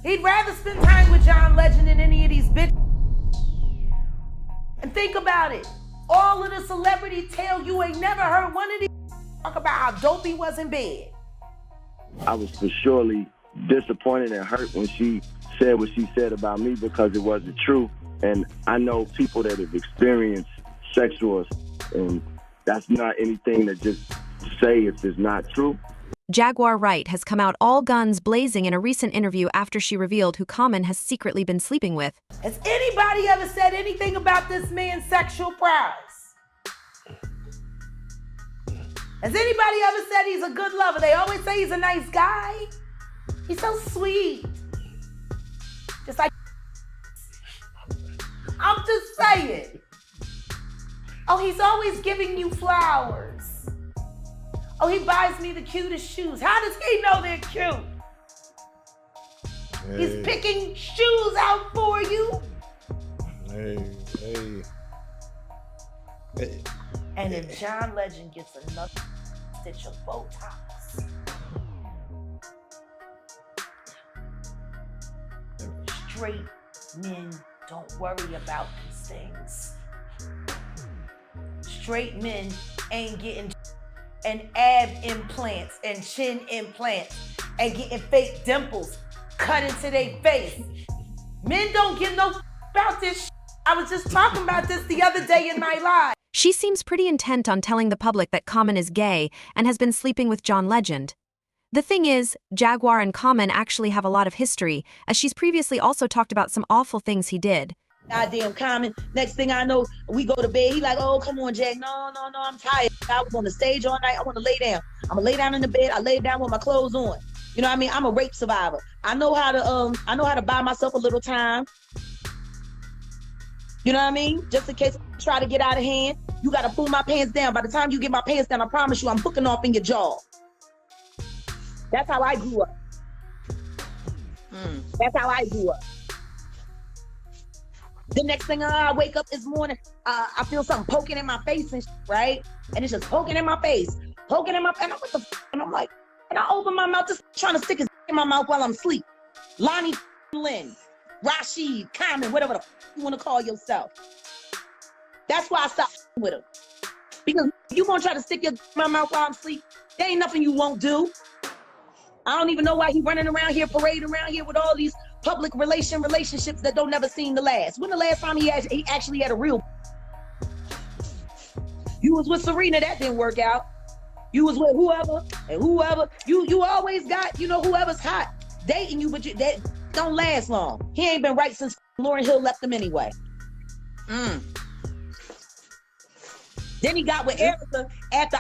He'd rather spend time with John Legend than any of these bitches. And think about it. All of the celebrity tale, you ain't never heard one of these talk about how dope he was in bed. I was for surely disappointed and hurt when she said what she said about me because it wasn't true. And I know people that have experienced sexual assault, and that's not anything to just say if it's not true. Jaguar Wright has come out all guns blazing in a recent interview after she revealed who Common has secretly been sleeping with. Has anybody ever said anything about this man's sexual prowess? Has anybody ever said he's a good lover? They always say he's a nice guy. He's so sweet. Just like, I'm just saying. Oh, he's always giving you flowers. Oh, he buys me the cutest shoes. How does he know they're cute? Hey. He's picking shoes out for you. Hey. And if John Legend gets another stitch of Botox, straight men don't worry about these things. Straight men ain't getting and ab implants and chin implants and getting fake dimples cut into their face. Men don't give no about this shit. I was just talking about this the other day in my live. She seems pretty intent on telling the public that Common is gay and has been sleeping with John Legend. The thing is, Jaguar and Common actually have a lot of history, as she's previously also talked about some awful things he did. Goddamn Common. Next thing I know, we go to bed. He like, oh, come on, Jack. No, I'm tired. I was on the stage all night. I want to lay down. I'm gonna lay down in the bed. I lay down with my clothes on. You know what I mean? I'm a rape survivor. I know how to buy myself a little time. You know what I mean? Just in case I try to get out of hand, you gotta pull my pants down. By the time you get my pants down, I promise you, I'm hooking off in your jaw. That's how I grew up. That's how I grew up. The next thing I wake up this morning, I feel something poking in my face and right? And it's just poking in my face, and I'm what the and I'm like, and I open my mouth, just trying to stick his in my mouth while I'm asleep. Lonnie Lynn, Rashid, Common, whatever the you want to call yourself. That's why I stopped with him. Because if you gonna try to stick your in my mouth while I'm asleep, there ain't nothing you won't do. I don't even know why he running around here, parading around here with all these public relationships that don't never seem to last. When the last time he actually had a real? You was with Serena, that didn't work out. You was with whoever and whoever. You always got, whoever's hot dating you, but that don't last long. He ain't been right since Lauryn Hill left him anyway. Then he got with Erica after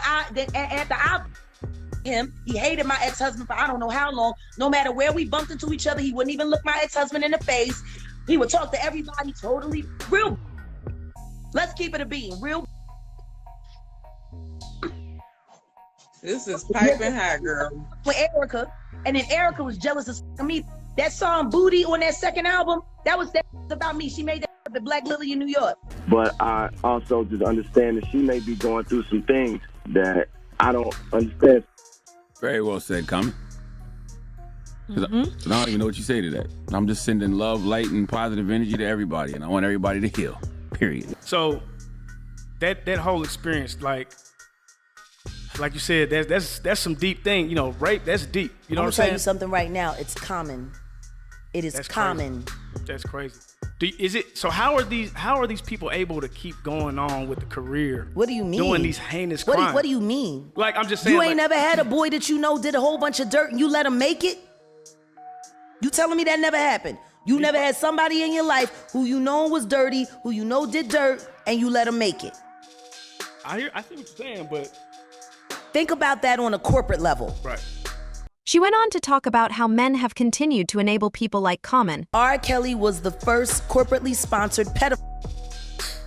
him. He hated my ex-husband for I don't know how long. No matter where we bumped into each other, he wouldn't even look my ex-husband in the face. He would talk to everybody totally real. Let's keep it a being real. This is piping hot, girl. With Erica, and then Erica was jealous of me. That song "Booty" on that second album, that was about me. She made that at Black Lily in New York. But I also just understand that she may be going through some things that I don't understand. Very well said, Common. So I don't even know what you say to that. I'm just sending love, light, and positive energy to everybody, and I want everybody to heal. Period. So that whole experience, like you said, that's some deep thing. Rape, that's deep. You know what I'm saying? I'm tell you something right now. It's common. It is that's common. Crazy. That's crazy. So how are these people able to keep going on with the career? What do you mean? Doing these heinous crimes. What do you mean? Like, I'm just saying. You ain't never had a boy that did a whole bunch of dirt and you let him make it? You telling me that never happened? You never had somebody in your life who was dirty, who did dirt, and you let him make it? I see what you're saying, but think about that on a corporate level. Right. She went on to talk about how men have continued to enable people like Common. R. Kelly was the first corporately sponsored pedophile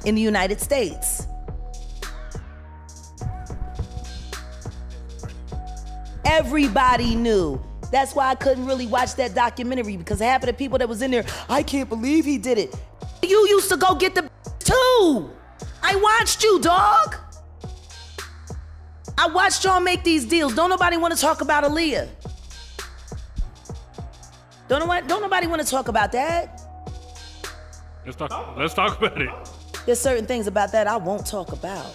in the United States. Everybody knew. That's why I couldn't really watch that documentary, because half of the people that was in there, I can't believe he did it. You used to go get the too. I watched you, dog. I watched y'all make these deals. Don't nobody want to talk about Aaliyah. Don't nobody want to talk about that. Let's talk about it. There's certain things about that I won't talk about.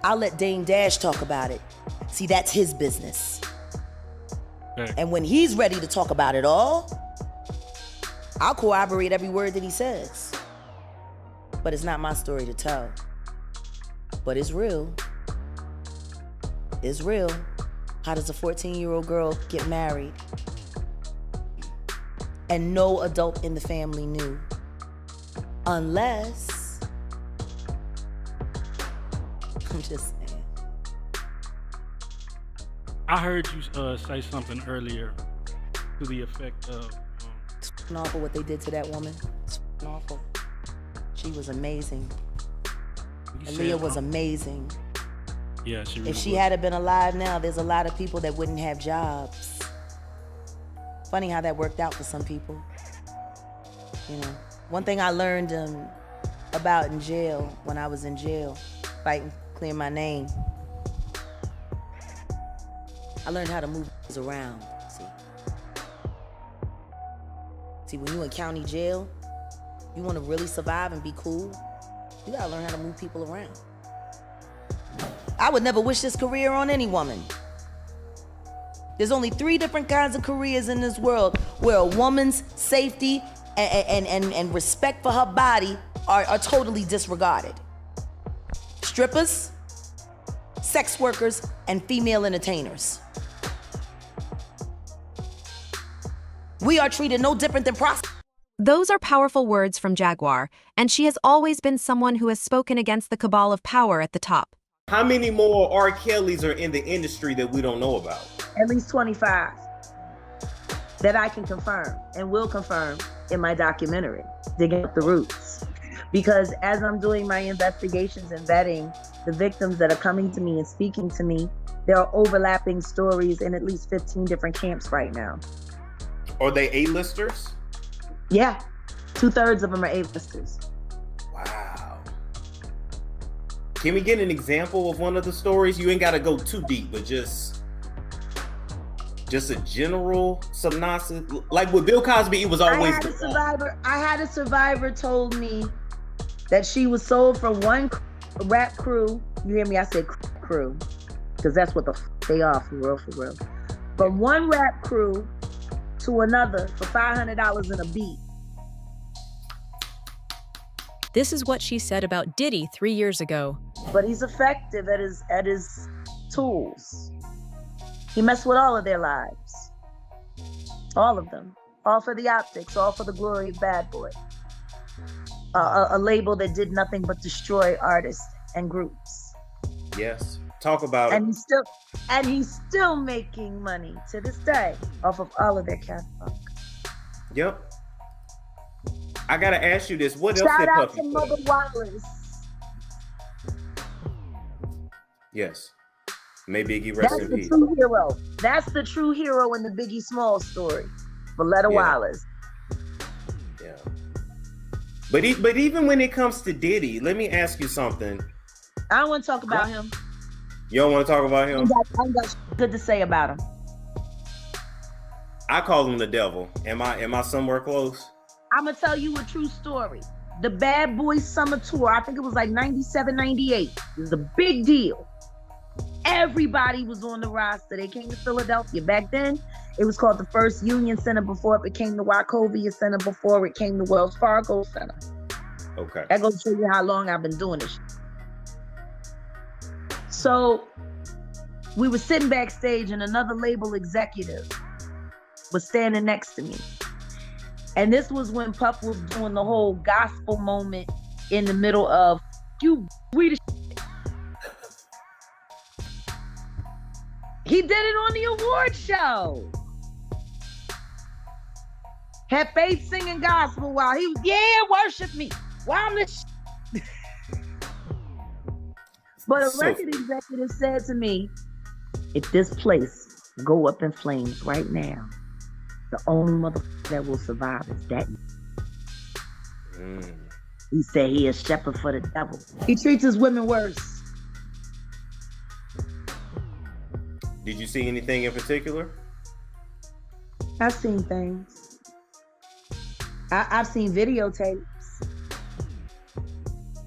I'll let Dame Dash talk about it. See, that's his business. Okay. And when he's ready to talk about it all, I'll corroborate every word that he says. But it's not my story to tell. But it's real. It's real. How does a 14-year-old girl get married and no adult in the family knew? Unless, I'm just saying. I heard you say something earlier to the effect of. It's awful what they did to that woman. It's awful. She was amazing. Aaliyah was amazing. Yeah, she really If she was. had been alive now, there's a lot of people that wouldn't have jobs. Funny how that worked out for some people. You know, one thing I learned about in jail, when I was in jail, fighting, clear my name, I learned how to move around. See, when you in county jail, you want to really survive and be cool, you gotta learn how to move people around. I would never wish this career on any woman. There's only 3 different kinds of careers in this world where a woman's safety and respect for her body are totally disregarded. Strippers, sex workers, and female entertainers. We are treated no different than prostitutes. Those are powerful words from Jaguar, and she has always been someone who has spoken against the cabal of power at the top. How many more R. Kellys are in the industry that we don't know about? At least 25 that I can confirm and will confirm in my documentary, Digging Up the Roots. Because as I'm doing my investigations and vetting the victims that are coming to me and speaking to me, there are overlapping stories in at least 15 different camps right now. Are they A-listers? Yeah, 2/3 of them are A-listers. Wow. Can we get an example of one of the stories? You ain't got to go too deep, but just a general synopsis. Like with Bill Cosby, it was always I had a survivor told me that she was sold from one rap crew. You hear me? I said crew, because that's what they are for real. From one rap crew to another for $500 in a beat. This is what she said about Diddy 3 years ago. But he's effective at his tools. He messed with all of their lives. All of them. All for the optics, all for the glory of Bad Boy. A label that did nothing but destroy artists and groups. Yes. Talk about it. And he's still making money to this day off of all of their catalog. Yep. I gotta ask you this. What else Shout did out Puffy to put Mother out? Wallace. Yes. May Biggie rest That's in the peace. true hero. That's the true hero in the Biggie Smalls story. Valletta Wallace. Yeah. But even when it comes to Diddy, let me ask you something. I don't want to talk about him. You don't want to talk about him? I ain't got good to say about him. I call him the devil. Am I somewhere close? I'm going to tell you a true story. The Bad Boy Summer Tour, I think it was like 97, 98. It was a big deal. Everybody was on the roster. They came to Philadelphia. Back then, it was called the First Union Center before it became the Wachovia Center, before it came the Wells Fargo Center. Okay. That goes to show you how long I've been doing this. So we were sitting backstage and another label executive was standing next to me. And this was when Puff was doing the whole gospel moment in the middle of, we the shit. He did it on the award show. Had Faith singing gospel while he was, worship me. While I'm the shit. But a record executive said to me, if this place go up in flames right now, the only motherfucker that will survive is that. He said he a shepherd for the devil. He treats his women worse. Did you see anything in particular? I've seen things. I've seen videotapes.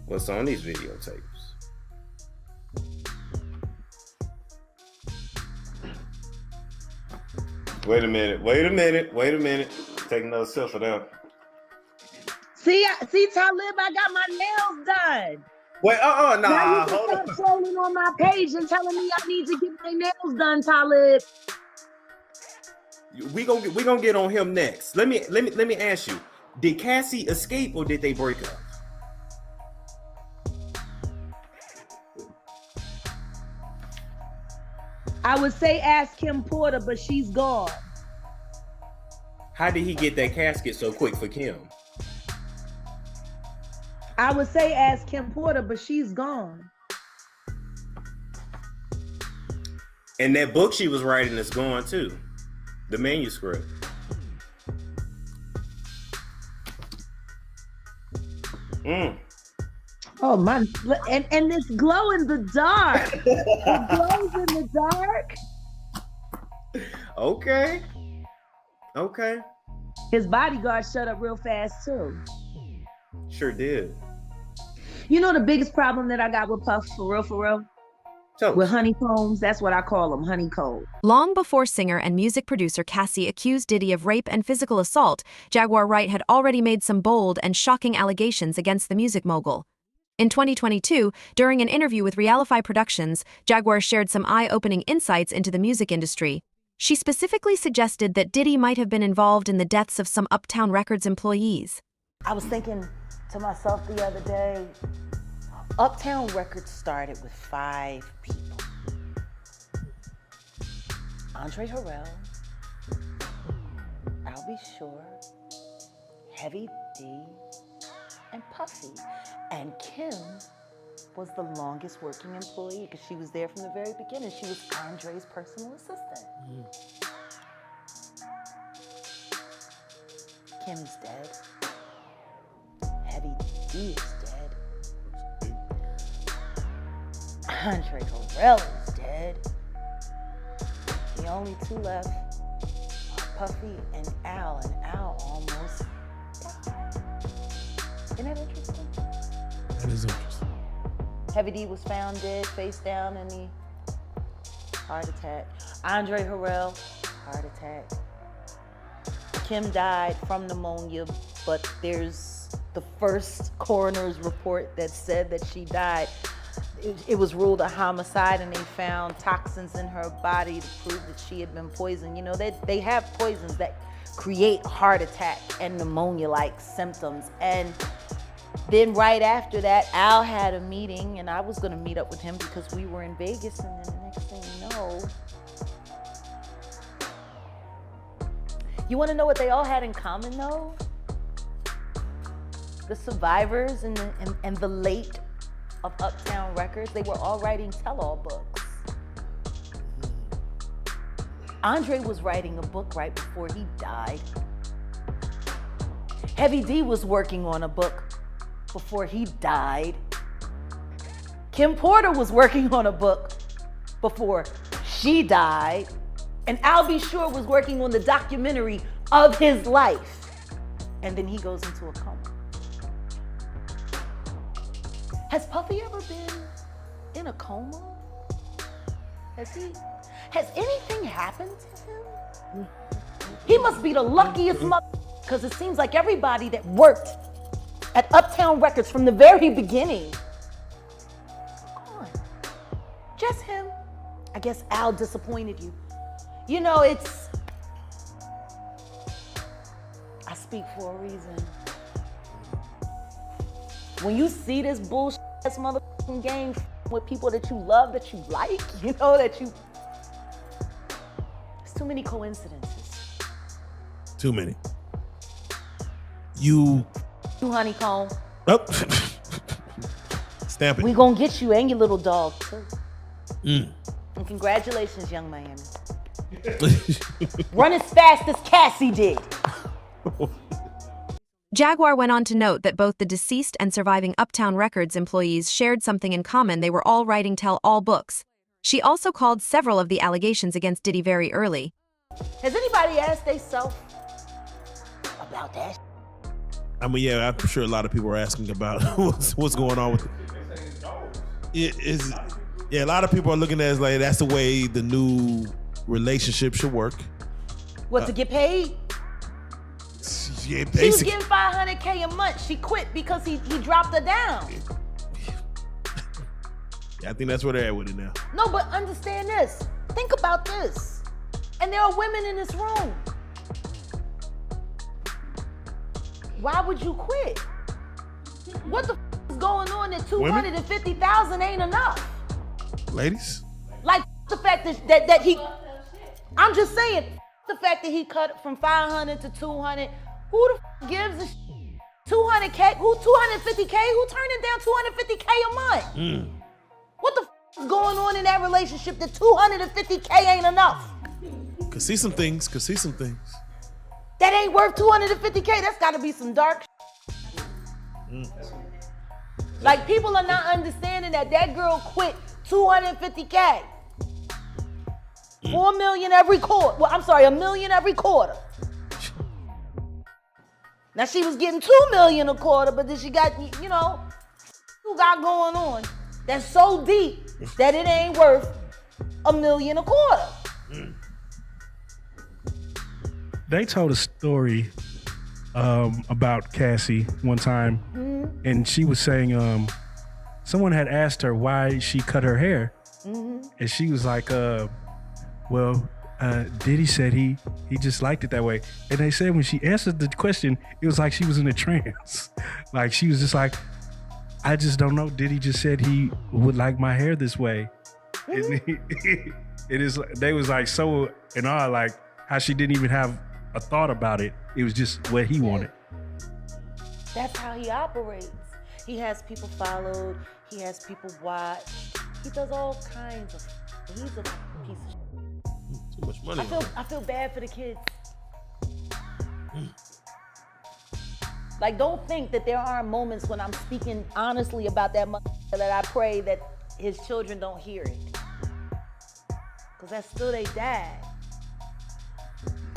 What's on these videotapes? Wait a minute. Take another sip of that. See, Talib, I got my nails done. Wait, Now nah, you can hold stop on. trolling on my page and telling me I need to get my nails done, Talib. We gonna get on him next. Let me ask you: did Cassie escape or did they break up? I would say ask Kim Porter, but she's gone. How did he get that casket so quick for Kim? I would say ask Kim Porter, but she's gone. And that book she was writing is gone too. The manuscript. Oh my! And this glow in the dark. It glows in the dark. Okay. His bodyguard shut up real fast too. Sure did. You know the biggest problem that I got with Puff, for real? So, With honeycombs, that's what I call them, honeycomb. Long before singer and music producer Cassie accused Diddy of rape and physical assault, Jaguar Wright had already made some bold and shocking allegations against the music mogul. In 2022, during an interview with Realify Productions, Jaguar shared some eye-opening insights into the music industry. She specifically suggested that Diddy might have been involved in the deaths of some Uptown Records employees. I was thinking to myself the other day, Uptown Records started with 5 people. Andre Harrell, I'll Be Sure, Heavy D, and Puffy. And Kim was the longest working employee because she was there from the very beginning. She was Andre's personal assistant. Kim's dead. Heavy D is dead. Andre Harrell is dead. The only 2 left are Puffy and Al almost died. Isn't that interesting? That is interesting. Heavy D was found dead, face down in the heart attack. Andre Harrell, heart attack. Kim died from pneumonia, but there's the first coroner's report that said that she died. It was ruled a homicide, and they found toxins in her body to prove that she had been poisoned. You know, they have poisons that create heart attack and pneumonia-like symptoms. And then right after that, Al had a meeting, and I was gonna meet up with him because we were in Vegas, and then the next thing you know, you wanna know what they all had in common though? The survivors and the late of Uptown Records, they were all writing tell-all books. Andre was writing a book right before he died. Heavy D was working on a book before he died. Kim Porter was working on a book before she died. And Al B. Sure was working on the documentary of his life. And then he goes into a coma. Has Puffy ever been in a coma? Has anything happened to him? He must be the luckiest mother, because it seems like everybody that worked at Uptown Records from the very beginning, gone. Just him. I guess Al disappointed you. You know, I speak for a reason. When you see this bullshit ass motherfucking game with people that you love, that you like, you know, there's too many coincidences. Too many. You honeycomb. Oh. Stamp it. We gonna get you and your little dog too. Mm. And congratulations, young Miami. Run as fast as Cassie did. Jaguar went on to note that both the deceased and surviving Uptown Records employees shared something in common. They were all writing tell-all books. She also called several of the allegations against Diddy very early. Has anybody asked themselves about that? I mean, yeah, I'm sure a lot of people are asking about what's going on with it. Yeah, a lot of people are looking at it as like that's the way the new relationship should work. What, to get paid? Yeah, she was getting $500K a month. She quit because he dropped her down. Yeah, I think that's where they're at with it now. No, but understand this. Think about this. And there are women in this room. Why would you quit? What the is going on that 250,000 ain't enough? Ladies? Like the fact that he, I'm just saying, the fact that he cut from 500 to 200, who the gives a 200K, who 250K, who turning down 250K a month? What the is going on in that relationship that 250K ain't enough? Could see some things. That ain't worth 250K. That's gotta be some dark. Like, people are not understanding that girl quit 250K. 4 million every quarter. Well, I'm sorry, $1 million every quarter. Now she was getting 2 million a quarter, but then she got, you know, who got going on that's so deep that it ain't worth $1 million a quarter. They told a story about Cassie one time, and she was saying someone had asked her why she cut her hair, and she was like, well, Diddy said he just liked it that way. And they said when she answered the question, it was like she was in a trance. Like, she was just like, I just don't know. Diddy just said he would like my hair this way. And they was like so in awe, like how she didn't even have a thought about it. It was just what he wanted. That's how he operates. He has people followed. He has people watch. He does all kinds of. He's a piece of shit. Too much money. I feel bad for the kids. Like, don't think that there aren't moments when I'm speaking honestly about that mother that I pray that his children don't hear it. Because that's still their dad.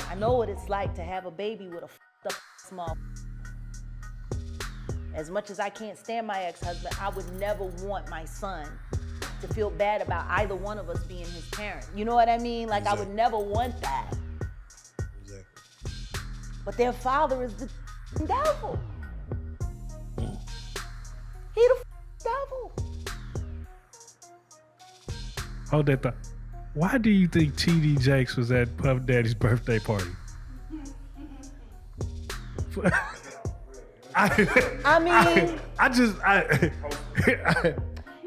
I know what it's like to have a baby with a f***ed up small. As much as I can't stand my ex-husband, I would never want my son to feel bad about either one of us being his parent. You know what I mean? Like, exactly. I would never want that. Exactly. But their father is the devil. He the devil. Hold that thought. Why do you think T.D. Jakes was at Puff Daddy's birthday party?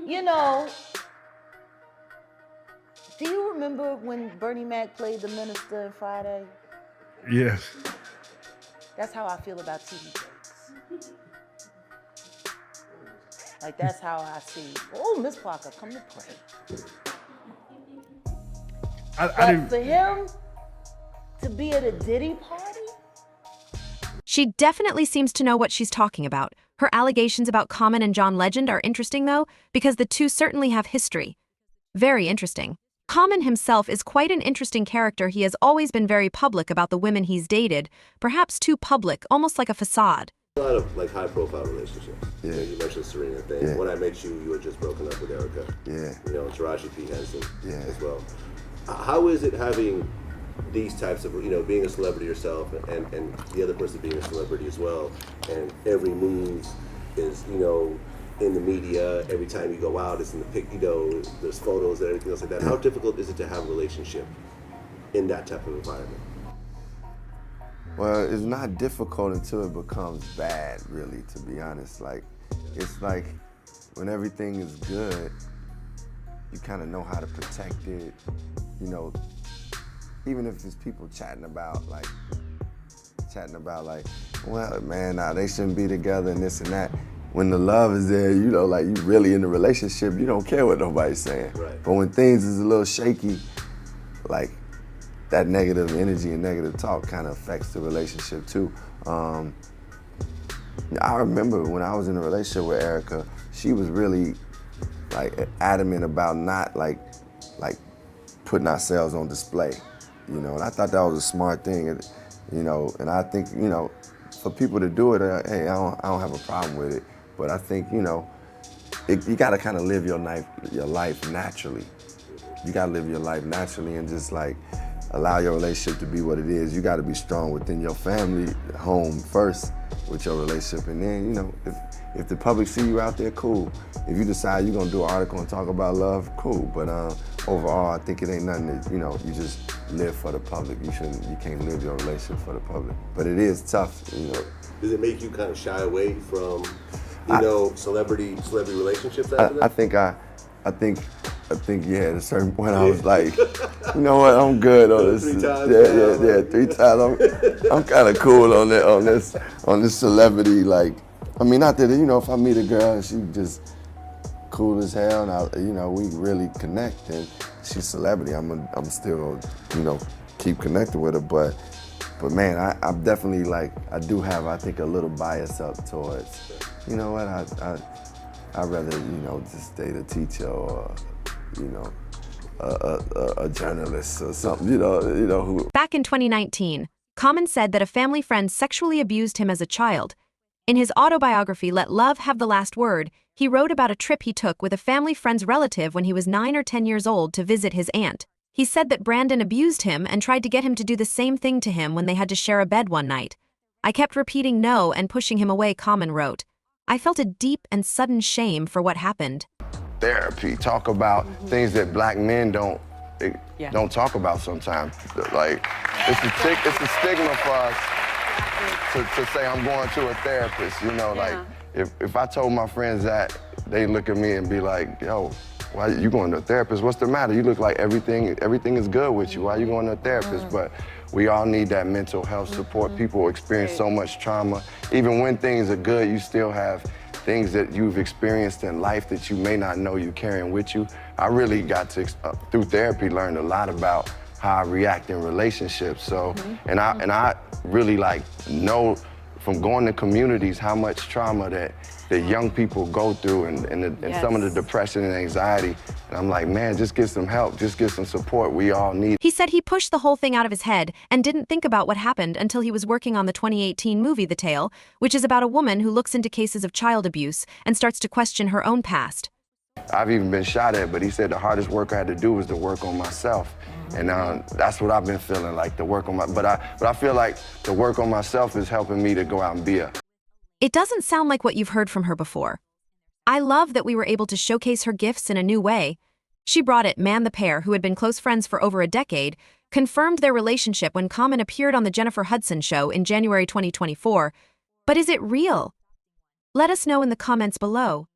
You know, do you remember when Bernie Mac played the minister in Friday? Yes. That's how I feel about T.D. Jakes. Like, that's how I see. Oh, Miss Parker, come to pray. But for him to be at a Diddy party? She definitely seems to know what she's talking about. Her allegations about Common and John Legend are interesting, though, because the two certainly have history. Very interesting. Common himself is quite an interesting character. He has always been very public about the women he's dated, perhaps too public, almost like a facade. A lot of like high-profile relationships. Yeah. You mentioned Serena thing. Yeah. When I met you, you were just broken up with Erica. Yeah. You know, Taraji P. Henson as well. How is it having these types of, you know, being a celebrity yourself and the other person being a celebrity as well, and every move is, you know, in the media, every time you go out, it's in the pic, you know, there's photos and everything else like that. How difficult is it to have a relationship in that type of environment? Well, it's not difficult until it becomes bad, really, to be honest. Like, it's like when everything is good, you kind of know how to protect it, you know, even if it's people chatting about like, well, man, nah, they shouldn't be together and this and that. When the love is there, you know, like you really in the relationship, you don't care what nobody's saying. Right. But when things is a little shaky, like that negative energy and negative talk kind of affects the relationship too. I remember when I was in a relationship with Erica, she was really like adamant about not like putting ourselves on display. you know, and I thought that was a smart thing, and, you know, and I think, you know, for people to do it, hey, I don't have a problem with it, but I think, you know, you got to kind of live your life naturally. You got to live your life naturally and just like allow your relationship to be what it is. You got to be strong within your family, home first with your relationship, and then, you know, if the public see you out there, cool. If you decide you're gonna do an article and talk about love, cool. But overall, I think it ain't nothing that, you know, you just live for the public. You can't live your relationship for the public. But it is tough, you know. Does it make you kind of shy away from, you know, celebrity relationships after that? I think, yeah, at a certain point I was like, you know what, I'm good on this. 3 times. Yeah, 3 times. I'm kind of cool on this celebrity, like, I mean, not that, you know, if I meet a girl and she just cool as hell and you know, we really connect and she's celebrity, I'm still, you know, keep connected with her, but man, I'm definitely like, I do have, I think, a little bias up towards, you know what, I'd rather, you know, just date a teacher or, you know, a journalist or something, you know who. Back in 2019, Common said that a family friend sexually abused him as a child. In his autobiography, Let Love Have the Last Word, he wrote about a trip he took with a family friend's relative when he was 9 or 10 years old to visit his aunt. He said that Brandon abused him and tried to get him to do the same thing to him when they had to share a bed one night. I kept repeating no and pushing him away, Common wrote. I felt a deep and sudden shame for what happened. Therapy, talk about things that black men don't talk about sometimes. Like, it's a stigma for us to say I'm going to a therapist, you know, like if I told my friends that, they look at me and be like, yo, why you going to a therapist? What's the matter? You look like everything is good with you. Why are you going to a therapist? But we all need that mental health support. People experience so much trauma. Even when things are good, you still have things that you've experienced in life that you may not know you're carrying with you. I really got to, through therapy, learn a lot about how I react in relationships. So, and I really like know from going to communities how much trauma that young people go through and some of the depression and anxiety. And I'm like, man, just get some help, just get some support. We all need. He said he pushed the whole thing out of his head and didn't think about what happened until he was working on the 2018 movie The Tale, which is about a woman who looks into cases of child abuse and starts to question her own past. I've even been shot at, but he said the hardest work I had to do was to work on myself. And that's what I've been feeling, like the work on my, but I feel like the work on myself is helping me to go out and be a. It doesn't sound like what you've heard from her before. I love that we were able to showcase her gifts in a new way. She brought it. Man, the pair, who had been close friends for over a decade, confirmed their relationship when Common appeared on the Jennifer Hudson Show in January 2024. But is it real? Let us know in the comments below.